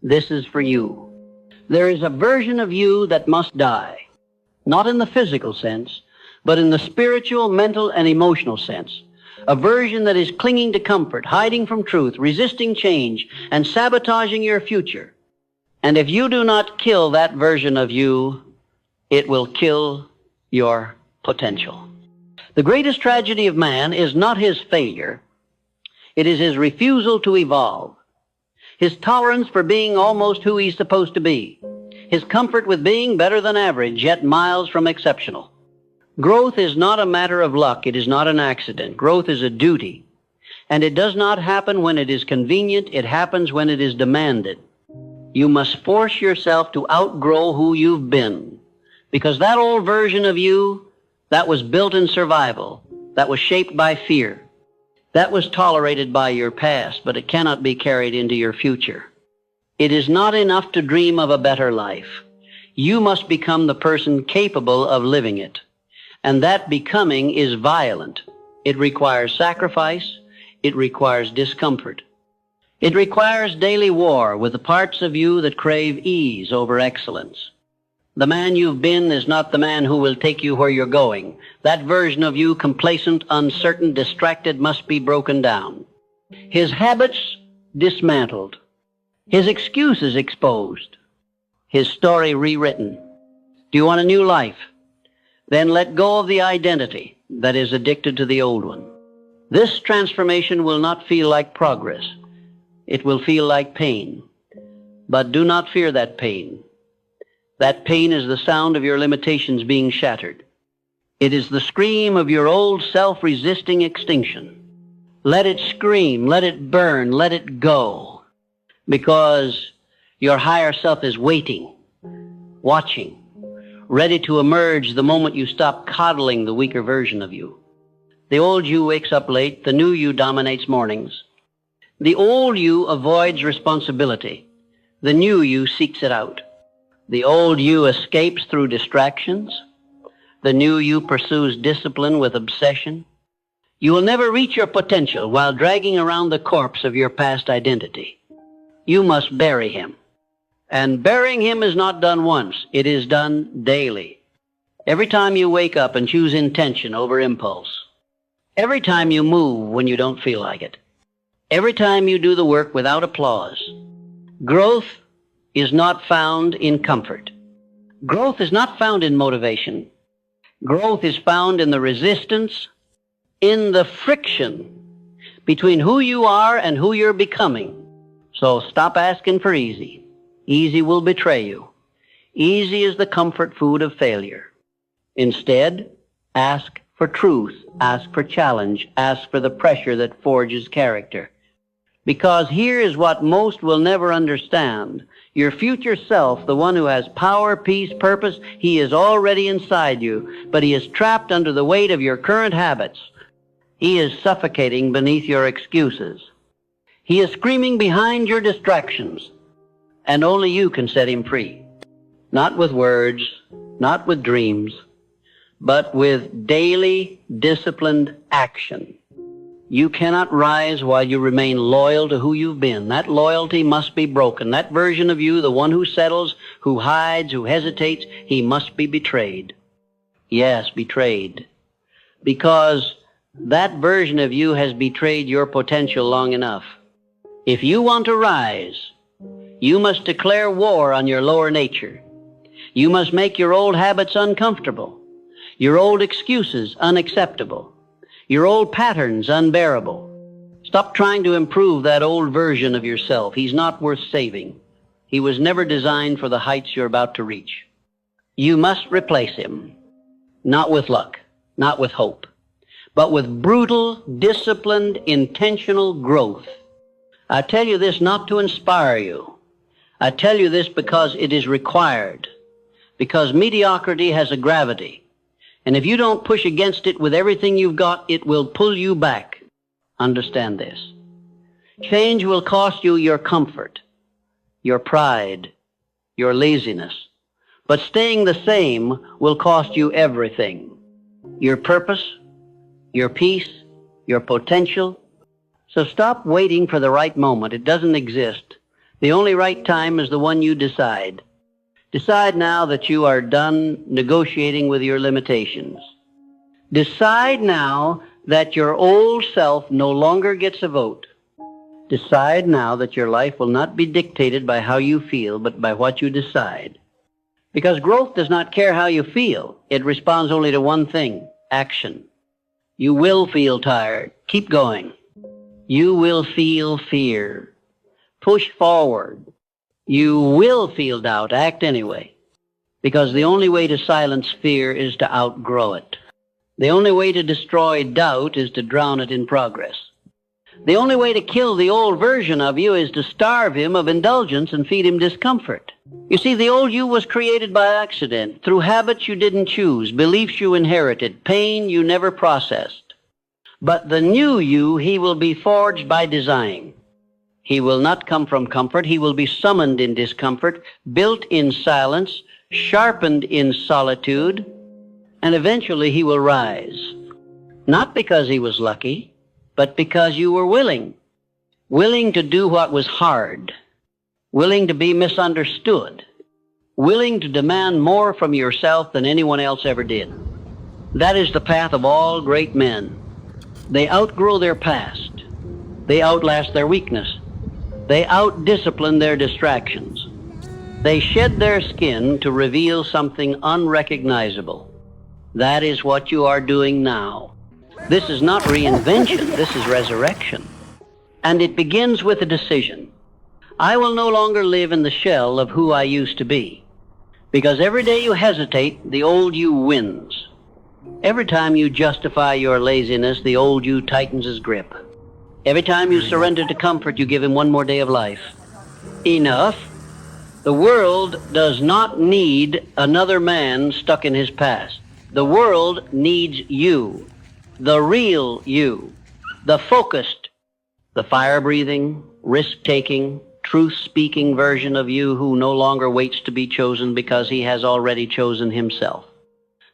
This is for you. There is a version of you that must die, not in the physical sense, but in the spiritual, mental, and emotional sense. A version that is clinging to comfort, hiding from truth, resisting change, and sabotaging your future. And if you do not kill that version of you, it will kill your potential. The greatest tragedy of man is not his failure. It is his refusal to evolve. His tolerance for being almost who he's supposed to be. His comfort with being better than average, yet miles from exceptional. Growth is not a matter of luck. It is not an accident. Growth is a duty. And it does not happen when it is convenient. It happens when it is demanded. You must force yourself to outgrow who you've been. Because that old version of you, that was built in survival, that was shaped by fear, that was tolerated by your past, but it cannot be carried into your future. It is not enough to dream of a better life. You must become the person capable of living it. And that becoming is violent. It requires sacrifice. It requires discomfort. It requires daily war with the parts of you that crave ease over excellence. The man you've been is not the man who will take you where you're going. That version of you, complacent, uncertain, distracted, must be broken down. His habits dismantled. His excuses exposed. His story rewritten. Do you want a new life? Then let go of the identity that is addicted to the old one. This transformation will not feel like progress. It will feel like pain. But do not fear that pain. That pain is the sound of your limitations being shattered. It is the scream of your old self-resisting extinction. Let it scream, let it burn, let it go. Because your higher self is waiting, watching, ready to emerge the moment you stop coddling the weaker version of you. The old you wakes up late. The new you dominates mornings. The old you avoids responsibility. The new you seeks it out. The old you escapes through distractions. The new you pursues discipline with obsession. You will never reach your potential while dragging around the corpse of your past identity. You must bury him. And burying him is not done once. It is done daily. Every time you wake up and choose intention over impulse. Every time you move when you don't feel like it. Every time you do the work without applause. Growth is not found in comfort. Growth is not found in motivation. Growth is found in the resistance, in the friction between who you are and who you're becoming. So stop asking for easy. Easy will betray you. Easy is the comfort food of failure. Instead, ask for truth, ask for challenge, ask for the pressure that forges character. Because here is what most will never understand. Your future self, the one who has power, peace, purpose, he is already inside you, but he is trapped under the weight of your current habits. He is suffocating beneath your excuses. He is screaming behind your distractions. And only you can set him free. Not with words, not with dreams, but with daily, disciplined action. You cannot rise while you remain loyal to who you've been. That loyalty must be broken. That version of you, the one who settles, who hides, who hesitates, he must be betrayed. Yes, betrayed. Because that version of you has betrayed your potential long enough. If you want to rise, you must declare war on your lower nature. You must make your old habits uncomfortable, your old excuses unacceptable, your old patterns unbearable. Stop trying to improve that old version of yourself. He's not worth saving. He was never designed for the heights you're about to reach. You must replace him, not with luck, not with hope, but with brutal, disciplined, intentional growth. I tell you this not to inspire you. I tell you this because it is required, because mediocrity has a gravity, and if you don't push against it with everything you've got, it will pull you back. Understand this. Change will cost you your comfort, your pride, your laziness, but staying the same will cost you everything. Your purpose, your peace, your potential. So stop waiting for the right moment. It doesn't exist. The only right time is the one you decide. Decide now that you are done negotiating with your limitations. Decide now that your old self no longer gets a vote. Decide now that your life will not be dictated by how you feel, but by what you decide. Because growth does not care how you feel. It responds only to one thing: action. You will feel tired. Keep going. You will feel fear. Push forward. You will feel doubt. Act anyway. Because the only way to silence fear is to outgrow it. The only way to destroy doubt is to drown it in progress. The only way to kill the old version of you is to starve him of indulgence and feed him discomfort. You see, the old you was created by accident, through habits you didn't choose, beliefs you inherited, pain you never processed. But the new you, he will be forged by design. He will not come from comfort. He will be summoned in discomfort, built in silence, sharpened in solitude, and eventually he will rise. Not because he was lucky, but because you were willing. Willing to do what was hard. Willing to be misunderstood. Willing to demand more from yourself than anyone else ever did. That is the path of all great men. They outgrow their past. They outlast their weakness. They outdiscipline their distractions. They shed their skin to reveal something unrecognizable. That is what you are doing now. This is not reinvention, this is resurrection. And it begins with a decision. I will no longer live in the shell of who I used to be. Because every day you hesitate, the old you wins. Every time you justify your laziness, the old you tightens his grip. Every time you surrender to comfort, you give him one more day of life. Enough. The world does not need another man stuck in his past. The world needs you. The real you, the focused, the fire-breathing, risk-taking, truth-speaking version of you who no longer waits to be chosen because he has already chosen himself.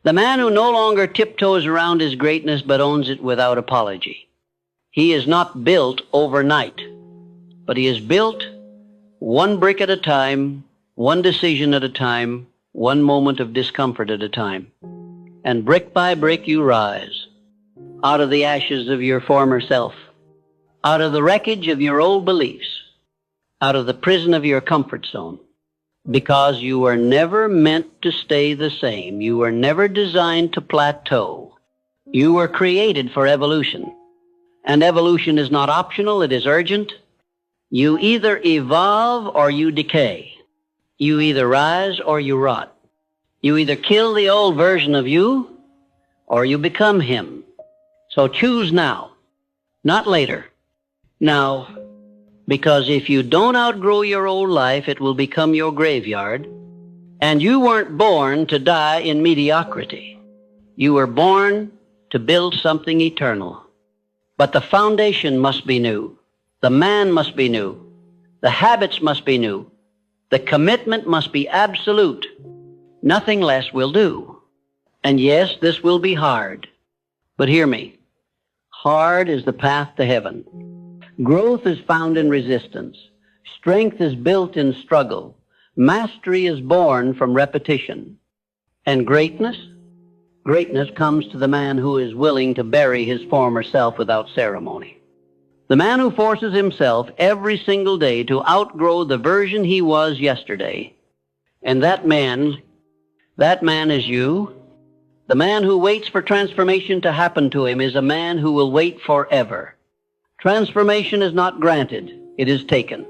The man who no longer tiptoes around his greatness but owns it without apology. He is not built overnight, but he is built one brick at a time, one decision at a time, one moment of discomfort at a time. And brick by brick you rise. Out of the ashes of your former self, out of the wreckage of your old beliefs, out of the prison of your comfort zone, because you were never meant to stay the same. You were never designed to plateau. You were created for evolution, and evolution is not optional, it is urgent. You either evolve or you decay. You either rise or you rot. You either kill the old version of you or you become him. So choose now, not later. Now, because if you don't outgrow your old life, it will become your graveyard. And you weren't born to die in mediocrity. You were born to build something eternal. But the foundation must be new. The man must be new. The habits must be new. The commitment must be absolute. Nothing less will do. And yes, this will be hard. But hear me. Hard is the path to heaven. Growth is found in resistance. Strength is built in struggle. Mastery is born from repetition. And greatness? Greatness comes to the man who is willing to bury his former self without ceremony. The man who forces himself every single day to outgrow the version he was yesterday. And that man is you. The man who waits for transformation to happen to him is a man who will wait forever. Transformation is not granted, it is taken.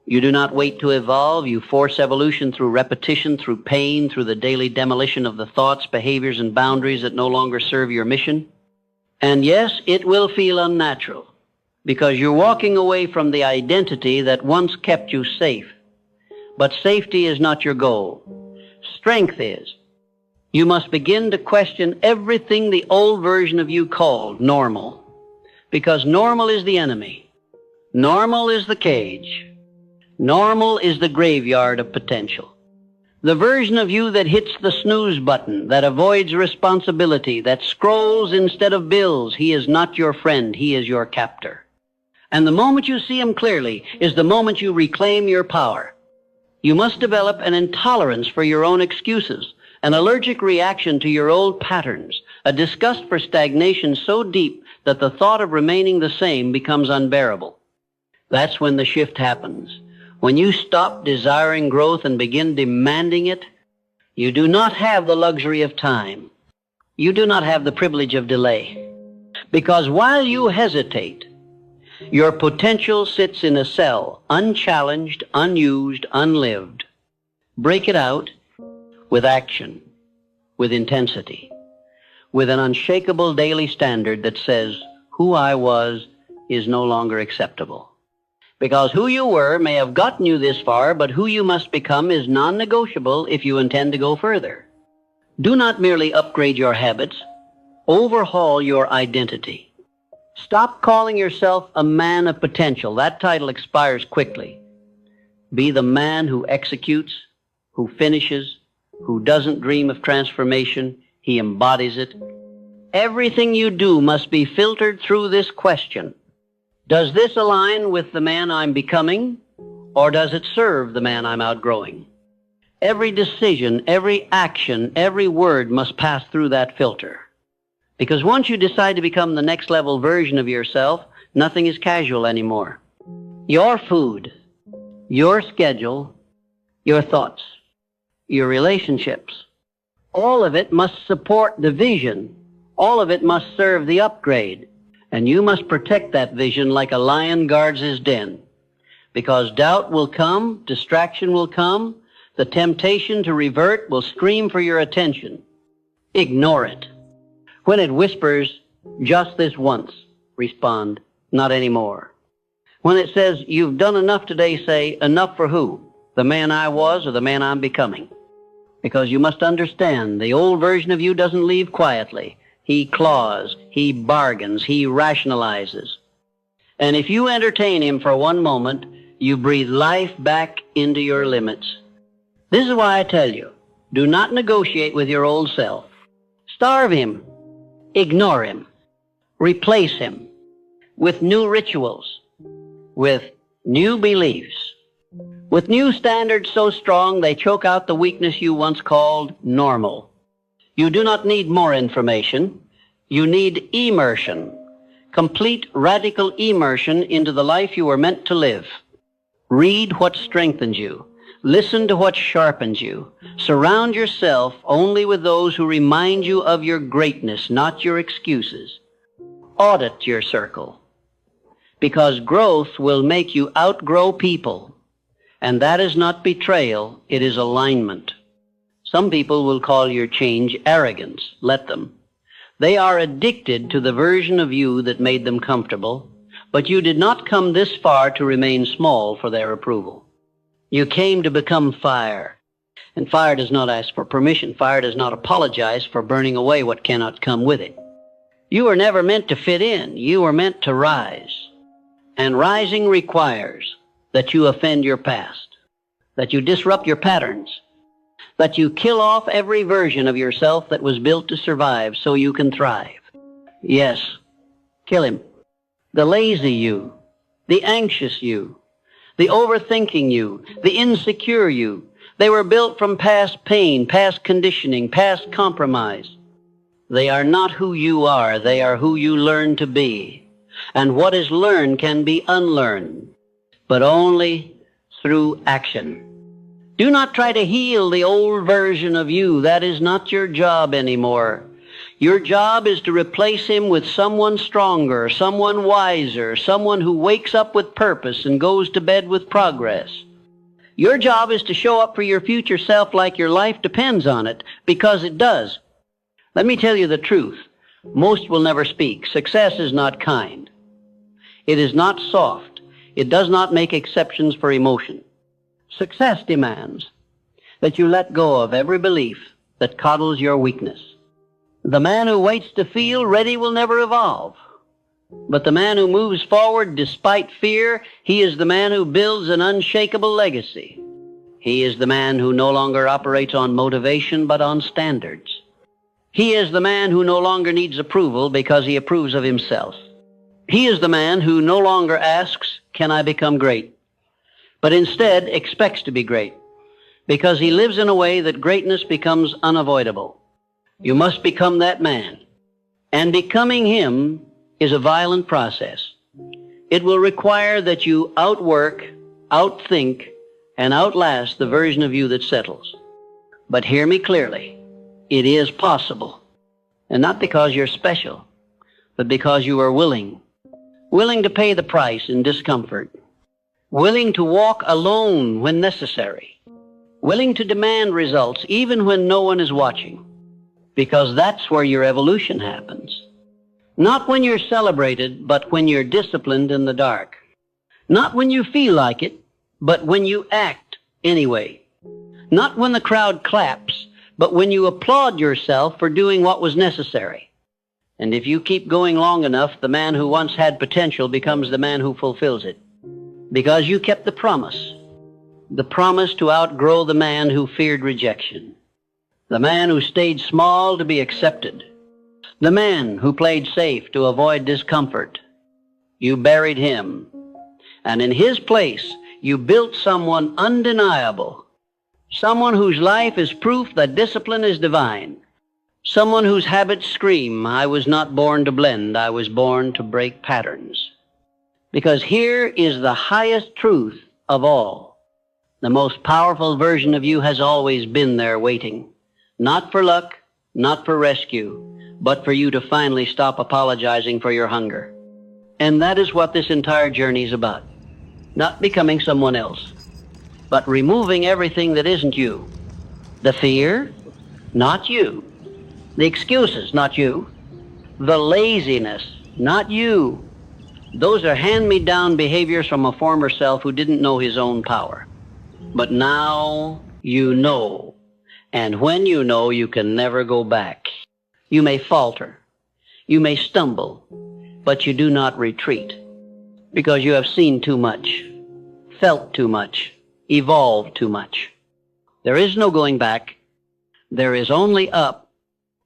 You do not wait to evolve, you force evolution through repetition, through pain, through the daily demolition of the thoughts, behaviors, and boundaries that no longer serve your mission. And yes, it will feel unnatural, because you're walking away from the identity that once kept you safe. But safety is not your goal. Strength is. You must begin to question everything the old version of you called normal. Because normal is the enemy. Normal is the cage. Normal is the graveyard of potential. The version of you that hits the snooze button, that avoids responsibility, that scrolls instead of bills, he is not your friend, he is your captor. And the moment you see him clearly is the moment you reclaim your power. You must develop an intolerance for your own excuses, an allergic reaction to your old patterns, a disgust for stagnation so deep that the thought of remaining the same becomes unbearable. That's when the shift happens. When you stop desiring growth and begin demanding it, you do not have the luxury of time. You do not have the privilege of delay. Because while you hesitate, your potential sits in a cell, unchallenged, unused, unlived. Break it out with action, with intensity, with an unshakable daily standard that says, who I was is no longer acceptable. Because who you were may have gotten you this far, but who you must become is non-negotiable if you intend to go further. Do not merely upgrade your habits, overhaul your identity. Stop calling yourself a man of potential. That title expires quickly. Be the man who executes, who finishes, who doesn't dream of transformation. He embodies it. Everything you do must be filtered through this question. Does this align with the man I'm becoming, or does it serve the man I'm outgrowing? Every decision, every action, every word must pass through that filter. Because once you decide to become the next level version of yourself, nothing is casual anymore. Your food, your schedule, your thoughts, your relationships, all of it must support the vision. All of it must serve the upgrade. And you must protect that vision like a lion guards his den. Because doubt will come, distraction will come, the temptation to revert will scream for your attention. Ignore it. When it whispers, just this once, respond, not anymore. When it says, you've done enough today, say, enough for who? The man I was or the man I'm becoming? Because you must understand, the old version of you doesn't leave quietly. He claws, he bargains, he rationalizes. And if you entertain him for one moment, you breathe life back into your limits. This is why I tell you, do not negotiate with your old self. Starve him. Ignore him. Replace him with new rituals, with new beliefs, with new standards so strong they choke out the weakness you once called normal. You do not need more information. You need immersion, complete radical immersion into the life you were meant to live. Read what strengthens you. Listen to what sharpens you. Surround yourself only with those who remind you of your greatness, not your excuses. Audit your circle, because growth will make you outgrow people, and that is not betrayal, it is alignment. Some people will call your change arrogance. Let them. They are addicted to the version of you that made them comfortable, but you did not come this far to remain small for their approval. You came to become fire, and fire does not ask for permission. Fire does not apologize for burning away what cannot come with it. You were never meant to fit in. You were meant to rise. And rising requires that you offend your past, that you disrupt your patterns, that you kill off every version of yourself that was built to survive so you can thrive. Yes, kill him. The lazy you, the anxious you, the overthinking you, the insecure you. They were built from past pain, past conditioning, past compromise. They are not who you are. They are who you learn to be. And what is learned can be unlearned, but only through action. Do not try to heal the old version of you. That is not your job anymore. Your job is to replace him with someone stronger, someone wiser, someone who wakes up with purpose and goes to bed with progress. Your job is to show up for your future self like your life depends on it, because it does. Let me tell you the truth. Most will never speak. Success is not kind. It is not soft. It does not make exceptions for emotion. Success demands that you let go of every belief that coddles your weakness. The man who waits to feel ready will never evolve. But the man who moves forward despite fear, he is the man who builds an unshakable legacy. He is the man who no longer operates on motivation but on standards. He is the man who no longer needs approval because he approves of himself. He is the man who no longer asks, can I become great? But instead expects to be great, because he lives in a way that greatness becomes unavoidable. You must become that man. And becoming him is a violent process. It will require that you outwork, outthink, and outlast the version of you that settles. But hear me clearly. It is possible. And not because you're special, but because you are willing. Willing to pay the price in discomfort. Willing to walk alone when necessary. Willing to demand results even when no one is watching. Because that's where your evolution happens. Not when you're celebrated, but when you're disciplined in the dark. Not when you feel like it, but when you act anyway. Not when the crowd claps, but when you applaud yourself for doing what was necessary. And if you keep going long enough, the man who once had potential becomes the man who fulfills it. Because you kept the promise to outgrow the man who feared rejection. The man who stayed small to be accepted. The man who played safe to avoid discomfort. You buried him. And in his place, you built someone undeniable. Someone whose life is proof that discipline is divine. Someone whose habits scream, I was not born to blend, I was born to break patterns. Because here is the highest truth of all. The most powerful version of you has always been there waiting. Not for luck, not for rescue, but for you to finally stop apologizing for your hunger. And that is what this entire journey is about. Not becoming someone else, but removing everything that isn't you. The fear, not you. The excuses, not you. The laziness, not you. Those are hand-me-down behaviors from a former self who didn't know his own power. But now you know. And when you know, you can never go back. You may falter. You may stumble. But you do not retreat. Because you have seen too much, felt too much, evolved too much. There is no going back. There is only up.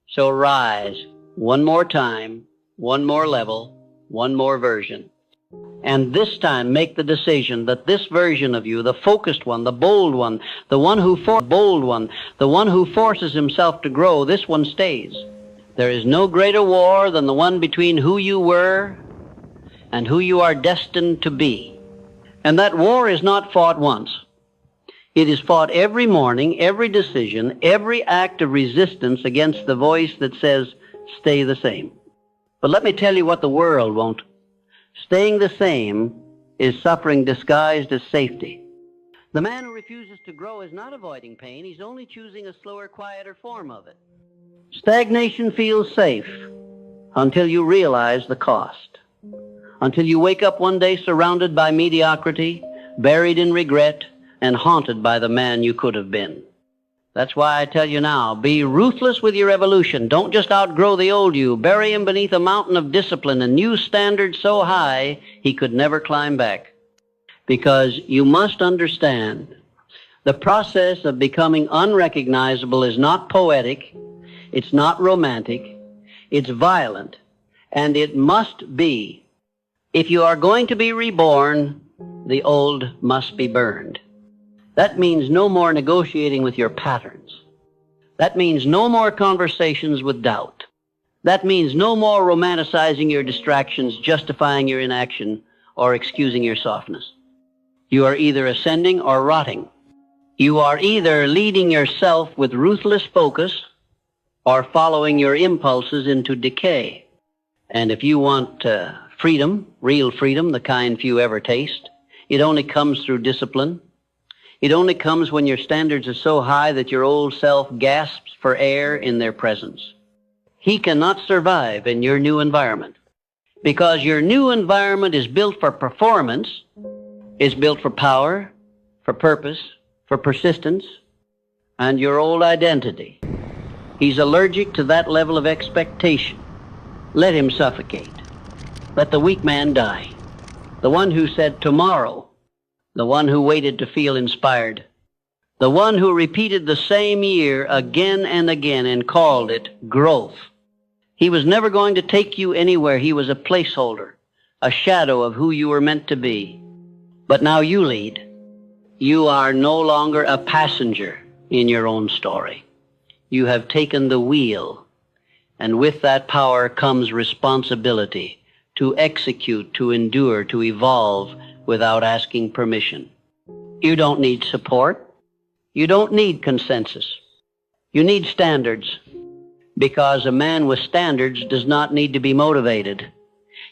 So rise one more time, one more level, one more version. And this time make the decision that this version of you, the focused one, the bold one, the one who forces himself to grow, this one stays. There is no greater war than the one between who you were and who you are destined to be. And that war is not fought once. It is fought every morning, every decision, every act of resistance against the voice that says, stay the same. But let me tell you what the world won't. Staying the same is suffering disguised as safety. The man who refuses to grow is not avoiding pain. He's only choosing a slower, quieter form of it. Stagnation feels safe until you realize the cost. Until you wake up one day surrounded by mediocrity, buried in regret, and haunted by the man you could have been. That's why I tell you now, be ruthless with your evolution. Don't just outgrow the old you. Bury him beneath a mountain of discipline and new standards so high he could never climb back. Because you must understand, the process of becoming unrecognizable is not poetic, it's not romantic, it's violent, and it must be. If you are going to be reborn, the old must be burned. That means no more negotiating with your patterns. That means no more conversations with doubt. That means no more romanticizing your distractions, justifying your inaction, or excusing your softness. You are either ascending or rotting. You are either leading yourself with ruthless focus or following your impulses into decay. And if you want freedom, real freedom, the kind few ever taste, it only comes through discipline. It only comes when your standards are so high that your old self gasps for air in their presence. He cannot survive in your new environment because your new environment is built for performance, is built for power, for purpose, for persistence, and your old identity. He's allergic to that level of expectation. Let him suffocate. Let the weak man die. The one who said tomorrow. The one who waited to feel inspired. The one who repeated the same year again and again and called it growth. He was never going to take you anywhere. He was a placeholder, a shadow of who you were meant to be. But now you lead. You are no longer a passenger in your own story. You have taken the wheel, and with that power comes responsibility to execute, to endure, to evolve without asking permission. You don't need support. You don't need consensus. You need standards, because a man with standards does not need to be motivated.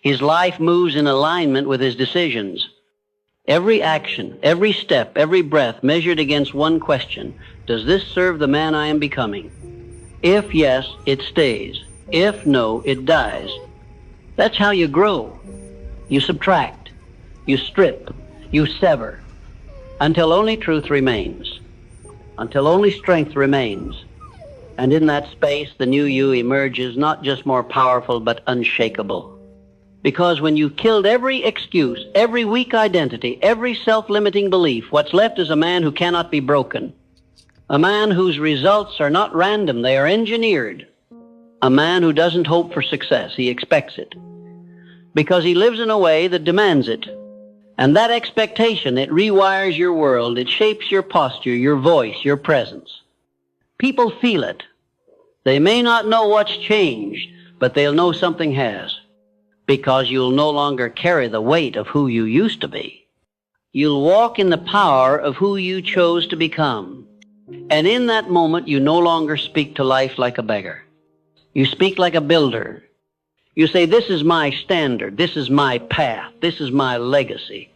His life moves in alignment with his decisions. Every action, every step, every breath measured against one question: does this serve the man I am becoming? If yes, it stays. If no, it dies. That's how you grow. You subtract, you strip, you sever, until only truth remains, until only strength remains. And in that space, the new you emerges not just more powerful, but unshakable. Because when you've killed every excuse, every weak identity, every self-limiting belief, what's left is a man who cannot be broken. A man whose results are not random, they are engineered. A man who doesn't hope for success, he expects it. Because he lives in a way that demands it. And that expectation, it rewires your world, it shapes your posture, your voice, your presence. People feel it. They may not know what's changed, but they'll know something has. Because you'll no longer carry the weight of who you used to be. You'll walk in the power of who you chose to become. And in that moment, you no longer speak to life like a beggar. You speak like a builder. You say, this is my standard, this is my path, this is my legacy.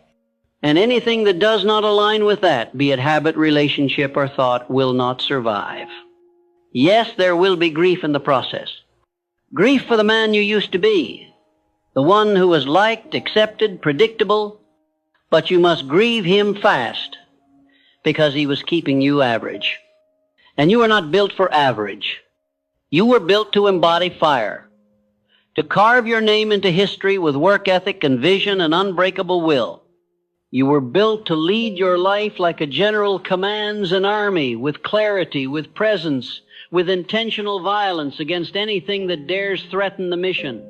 And anything that does not align with that, be it habit, relationship, or thought, will not survive. Yes, there will be grief in the process. Grief for the man you used to be. The one who was liked, accepted, predictable, but you must grieve him fast because he was keeping you average. And you were not built for average. You were built to embody fire, to carve your name into history with work ethic and vision and unbreakable will. You were built to lead your life like a general commands an army, with clarity, with presence, with intentional violence against anything that dares threaten the mission.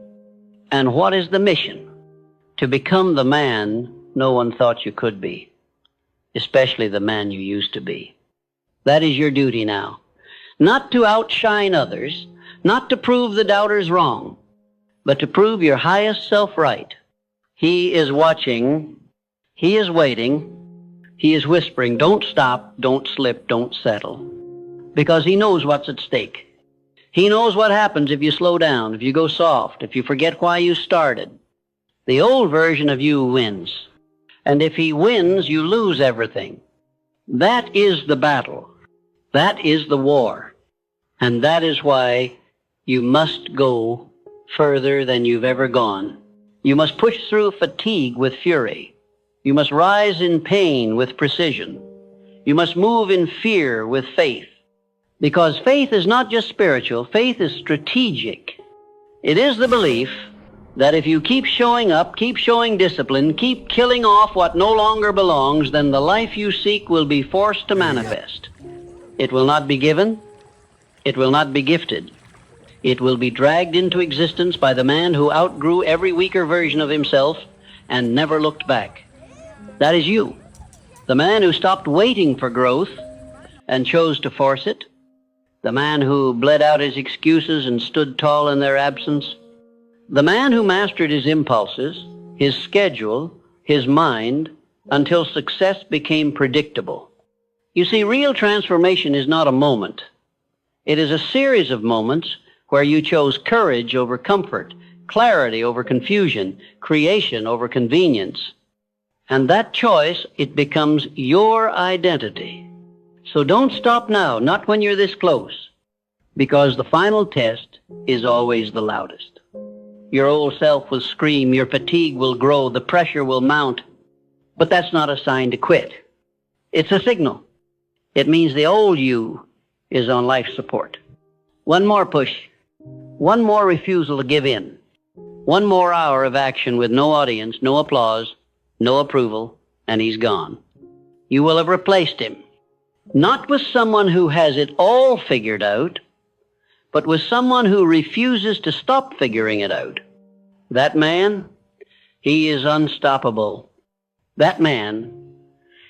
And what is the mission? To become the man no one thought you could be, especially the man you used to be. That is your duty now. Not to outshine others, not to prove the doubters wrong, but to prove your highest self right. He is watching, he is waiting, he is whispering, don't stop, don't slip, don't settle. Because he knows what's at stake. He knows what happens if you slow down, if you go soft, if you forget why you started. The old version of you wins. And if he wins, you lose everything. That is the battle. That is the war. And that is why you must go further than you've ever gone. You must push through fatigue with fury. You must rise in pain with precision. You must move in fear with faith. Because faith is not just spiritual, faith is strategic. It is the belief that if you keep showing up, keep showing discipline, keep killing off what no longer belongs, then the life you seek will be forced to manifest. It will not be given. It will not be gifted. It will be dragged into existence by the man who outgrew every weaker version of himself and never looked back. That is you. The man who stopped waiting for growth and chose to force it. The man who bled out his excuses and stood tall in their absence. The man who mastered his impulses, his schedule, his mind, until success became predictable. You see, real transformation is not a moment. It is a series of moments where you chose courage over comfort, clarity over confusion, creation over convenience. And that choice, it becomes your identity. So don't stop now, not when you're this close, because the final test is always the loudest. Your old self will scream, your fatigue will grow, the pressure will mount, but that's not a sign to quit. It's a signal. It means the old you is on life support. One more push, one more refusal to give in, one more hour of action with no audience, no applause, no approval, and he's gone. You will have replaced him. Not with someone who has it all figured out, but with someone who refuses to stop figuring it out. That man, He is unstoppable. That man,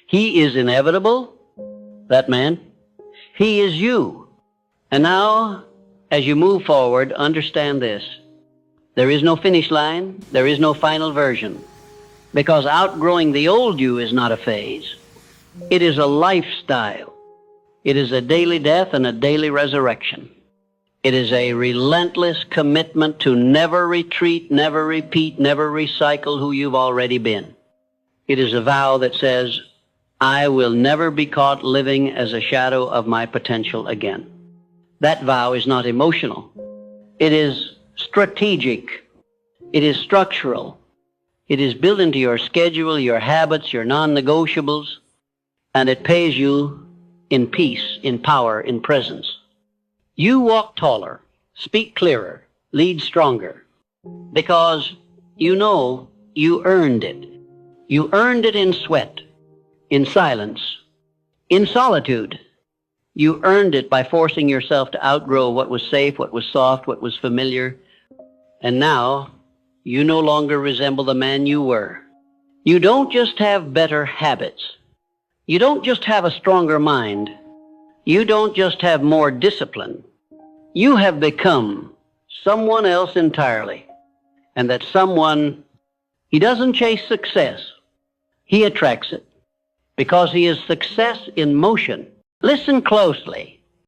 he is inevitable. That man, he is you. And now, as you move forward, understand this. There is no finish line. There is no final version. Because outgrowing the old you is not a phase. It is a lifestyle. It is a daily death and a daily resurrection. It is a relentless commitment to never retreat, never repeat, never recycle who you've already been. It is a vow that says, I will never be caught living as a shadow of my potential again. That vow is not emotional. It is strategic. It is structural. It is built into your schedule, your habits, your non-negotiables, and it pays you in peace, in power, in presence. You walk taller, speak clearer, lead stronger, because you know you earned it. You earned it in sweat, in silence, in solitude. You earned it by forcing yourself to outgrow what was safe, what was soft, what was familiar. And now, you no longer resemble the man you were. You don't just have better habits. You don't just have a stronger mind. You don't just have more discipline. You have become someone else entirely. And that someone, he doesn't chase success. He attracts it. Because he is success in motion. Listen closely.